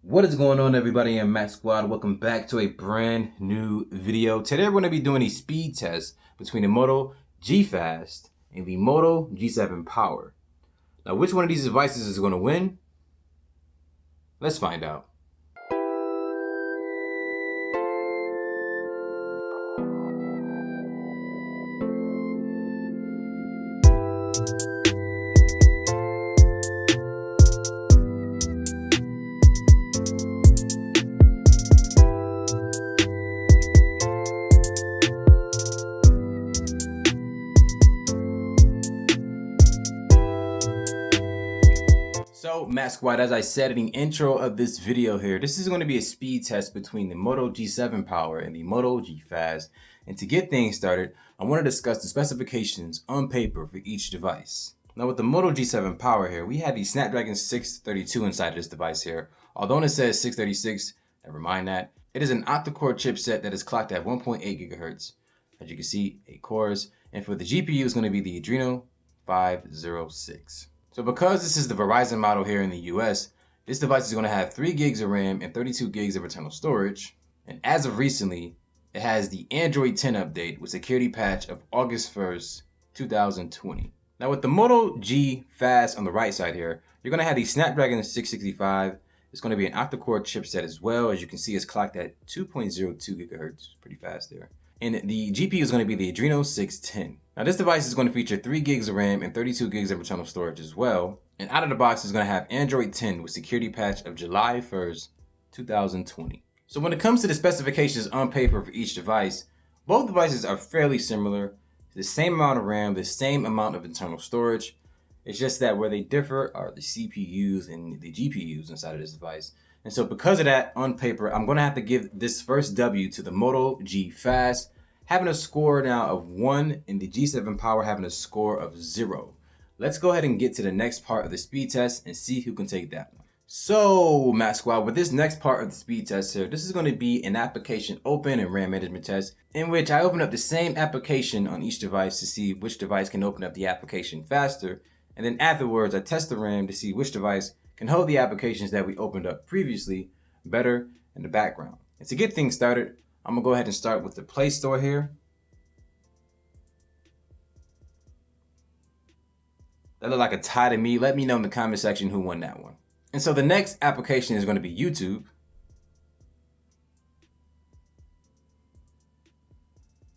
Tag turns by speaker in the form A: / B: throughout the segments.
A: What is going on, everybody in Max Squad? Welcome back to a brand new video. Today we're going to be doing a speed test between the Moto G Fast and the Moto G7 Power. Now, which one of these devices is going to win? Let's find out. So, Max Squad, as I said in the intro of this video here, this is going to be a speed test between the Moto G7 Power and the Moto G Fast. And to get things started, I want to discuss the specifications on paper for each device. Now, with the Moto G7 Power here, we have the Snapdragon 632 inside of this device here. Although it says 636, never mind that. It is an octa-core chipset that is clocked at 1.8 gigahertz. As you can see, 8 cores. And for the GPU, it's going to be the Adreno 506. So because this is the Verizon model here in the US, this device is going to have 3 gigs of RAM and 32 gigs of internal storage. And as of recently, it has the Android 10 update with security patch of August 1st, 2020. Now with the Moto G Fast on the right side here, you're going to have the Snapdragon 665. It's going to be an octa-core chipset as well. As you can see, it's clocked at 2.02 gigahertz, pretty fast there. And the GPU is going to be the Adreno 610. Now this device is going to feature 3 gigs of RAM and 32 gigs of internal storage as well. And out of the box is going to have Android 10 with security patch of July 1st, 2020. So when it comes to the specifications on paper for each device, both devices are fairly similar. The same amount of RAM, the same amount of internal storage. It's just that where they differ are the CPUs and the GPUs inside of this device. And so because of that, on paper, I'm going to have to give this first W to the Moto G Fast, having a score now of 1 and the G7 Power having a score of 0. Let's go ahead and get to the next part of the speed test and see who can take that one. So, Max Squad, with this next part of the speed test here, this is going to be an application open and RAM management test in which I open up the same application on each device to see which device can open up the application faster. And then afterwards, I test the RAM to see which device can hold the applications that we opened up previously better in the background. And to get things started, I'm gonna go ahead and start with the Play Store here. That looked like a tie to me. Let me know in the comment section who won that one. And so the next application is going to be YouTube.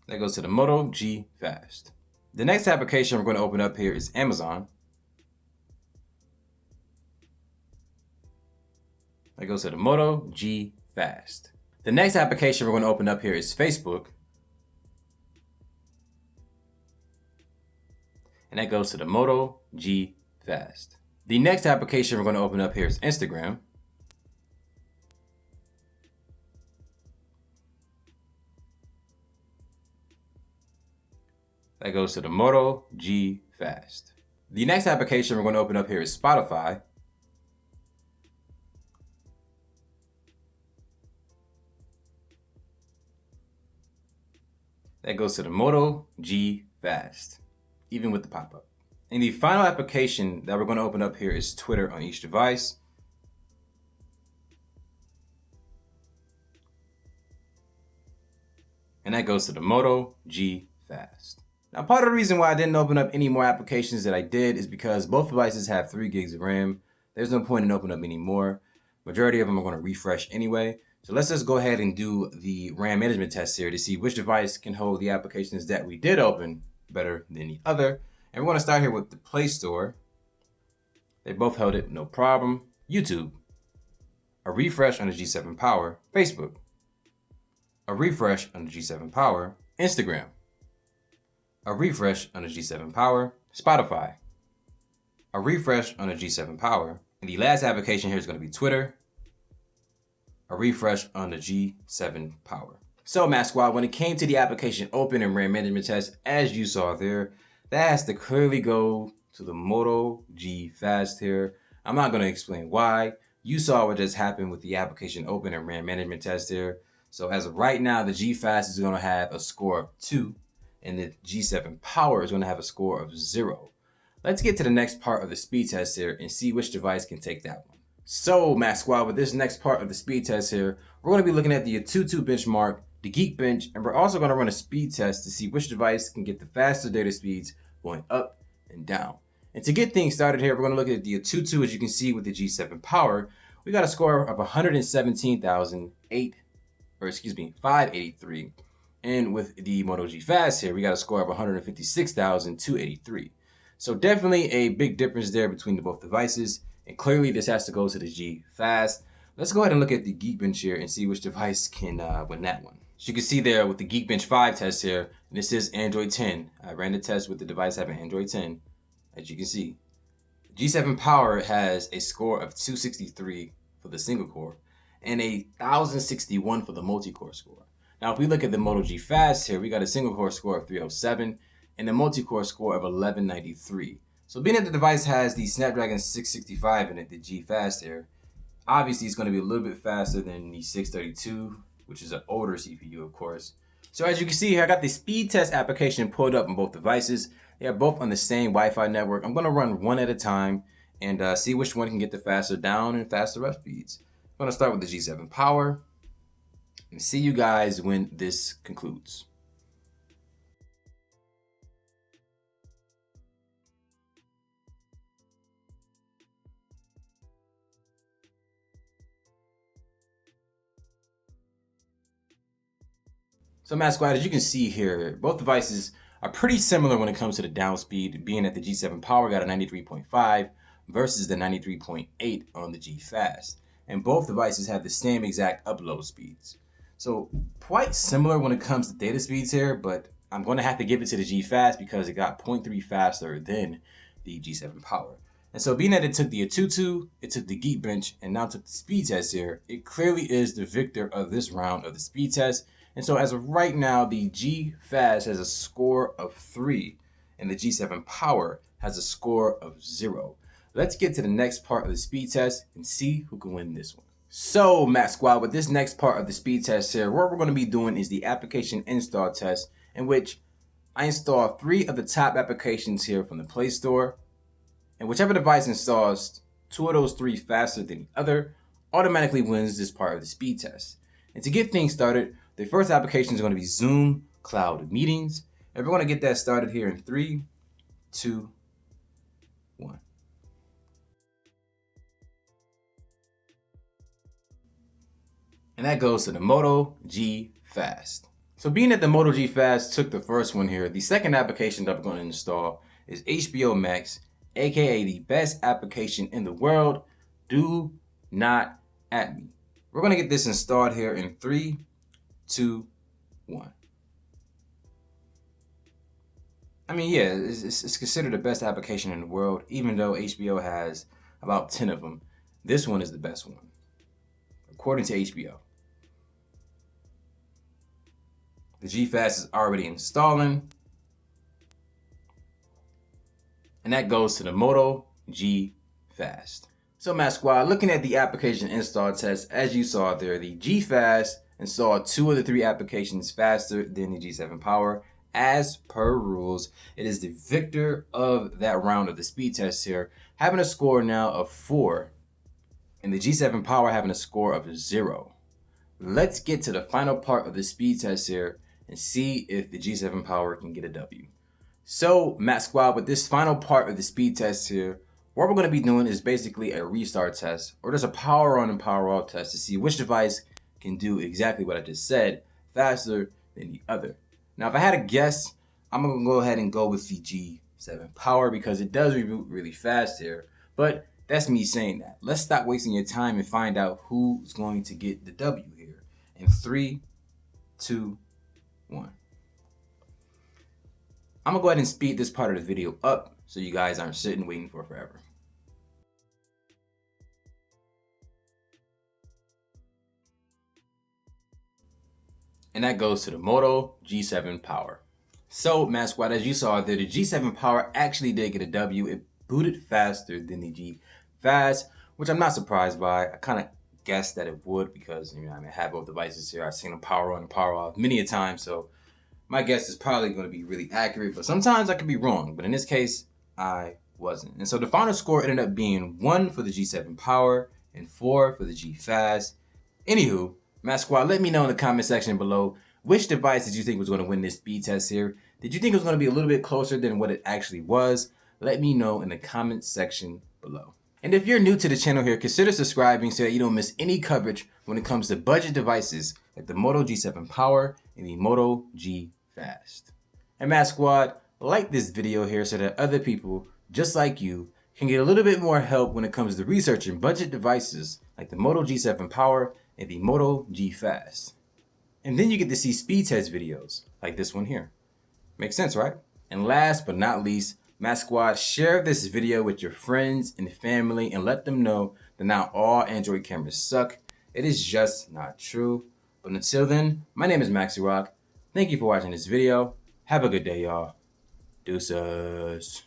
A: That goes to the Moto G Fast. The next application we're going to open up here is Amazon. That goes to the Moto G Fast. The next application we're going to open up here is Facebook. And that goes to the Moto G Fast. The next application we're going to open up here is Instagram. That goes to the Moto G Fast. The next application we're going to open up here is Spotify. That goes to the Moto G Fast, even with the pop-up. And the final application that we're going to open up here is Twitter on each device. And that goes to the Moto G Fast. Now, part of the reason why I didn't open up any more applications that I did is because both devices have 3 gigs of RAM. There's no point in opening up any more. Majority of them are going to refresh anyway. So let's just go ahead and do the RAM management test here to see which device can hold the applications that we did open better than the other. And we're going to start here with the Play Store. They both held it, no problem. YouTube, a refresh on the G7 Power. Facebook, a refresh on the G7 Power. Instagram, a refresh on the G7 Power. Spotify, a refresh on the G7 Power. And the last application here is going to be Twitter, a refresh on the G7 Power. So, Max Squad, when it came to the application open and RAM management test, as you saw there, that has to clearly go to the Moto G Fast here. I'm not going to explain why. You saw what just happened with the application open and RAM management test here. So as of right now, the G Fast is going to have a score of 2, and the G7 Power is going to have a score of 0. Let's get to the next part of the speed test here and see which device can take that one. So, Max Squad, with this next part of the speed test here, we're going to be looking at the Aututu benchmark, the Geekbench, and we're also going to run a speed test to see which device can get the faster data speeds going up and down. And to get things started here, we're going to look at the Aututu. As you can see with the G7 Power, we got a score of 583. And with the Moto G Fast here, we got a score of 156,283. So definitely a big difference there between the both devices. And clearly this has to go to the G Fast. Let's go ahead and look at the Geekbench here and see which device can win that one. As you can see there with the Geekbench 5 test here, and this is Android 10. I ran the test with the device having Android 10. As you can see, G7 Power has a score of 263 for the single core and a 1061 for the multi-core score. Now, if we look at the Moto G Fast here, we got a single core score of 307 and a multi-core score of 1193. So being that the device has the Snapdragon 665 in it, the G Fast here, obviously it's going to be a little bit faster than the 632, which is an older CPU, of course. So as you can see here, I got the speed test application pulled up on both devices. They are both on the same Wi-Fi network. I'm going to run one at a time and see which one can get the faster down and faster up speeds. I'm going to start with the G7 Power and see you guys when this concludes. So Mass Squad, as you can see here, both devices are pretty similar when it comes to the down speed, being that the G7 Power got a 93.5 versus the 93.8 on the G Fast. And both devices have the same exact upload speeds. So quite similar when it comes to data speeds here, but I'm going to have to give it to the G Fast because it got 0.3 faster than the G7 Power. And so being that it took the Aututu, it took the Geekbench, and now took the speed test here, it clearly is the victor of this round of the speed test. And so as of right now, the G Fast has a score of 3 and the G7 Power has a score of 0. Let's get to the next part of the speed test and see who can win this one. So Max Squad, with this next part of the speed test here, what we're going to be doing is the application install test, in which I install 3 of the top applications here from the Play Store. And whichever device installs 2 of those 3 faster than the other automatically wins this part of the speed test. And to get things started, the first application is going to be Zoom Cloud Meetings. And we're going to get that started here in 3, 2, 1. And that goes to the Moto G Fast. So being that the Moto G Fast took the first one here, the second application that I'm going to install is HBO Max, aka the best application in the world. Do not at me. We're going to get this installed here in 3, 2, 1. I mean, yeah, it's considered the best application in the world, even though HBO has about 10 of them. This one is the best one, according to HBO. The G Fast is already installing. And that goes to the Moto G Fast. So Mass Squad, looking at the application install test, as you saw there, the G Fast installed 2 of the 3 applications faster than the G7 Power. As per rules, it is the victor of that round of the speed test here, having a score now of 4, and the G7 Power having a score of 0. Let's get to the final part of the speed test here and see if the G7 Power can get a W. So, Matt Squad, with this final part of the speed test here, what we're going to be doing is basically a restart test, or just a power on and power off test to see which device can do exactly what I just said, faster than the other. Now, if I had a guess, I'm going to go ahead and go with the G7 Power because it does reboot really fast here, but that's me saying that. Let's stop wasting your time and find out who's going to get the W here. In 3, 2, 1. I'm gonna go ahead and speed this part of the video up so you guys aren't sitting waiting for forever. And that goes to the Moto G7 Power. So, Mass Squad, as you saw there, the G7 Power actually did get a W. It booted faster than the G Fast, which I'm not surprised by. I kind of guessed that it would because, I have both devices here. I've seen them power on and power off many a time, so my guess is probably going to be really accurate, but sometimes I could be wrong. But in this case, I wasn't. And so the final score ended up being 1 for the G7 Power and 4 for the G Fast. Anywho, Mask Squad, let me know in the comment section below which device did you think was going to win this speed test here. Did you think it was going to be a little bit closer than what it actually was? Let me know in the comment section below. And if you're new to the channel here, consider subscribing so that you don't miss any coverage when it comes to budget devices like the Moto G7 Power and the Moto G Fast. And Mask Squad, like this video here so that other people just like you can get a little bit more help when it comes to researching budget devices like the Moto G7 Power and the Moto G Fast. And then you get to see speed test videos like this one here. Makes sense, right? And last but not least, Mask Squad, share this video with your friends and family and let them know that not all Android cameras suck. It is just not true. But until then, my name is Maxi Rock. Thank you for watching this video. Have a good day, y'all. Deuces.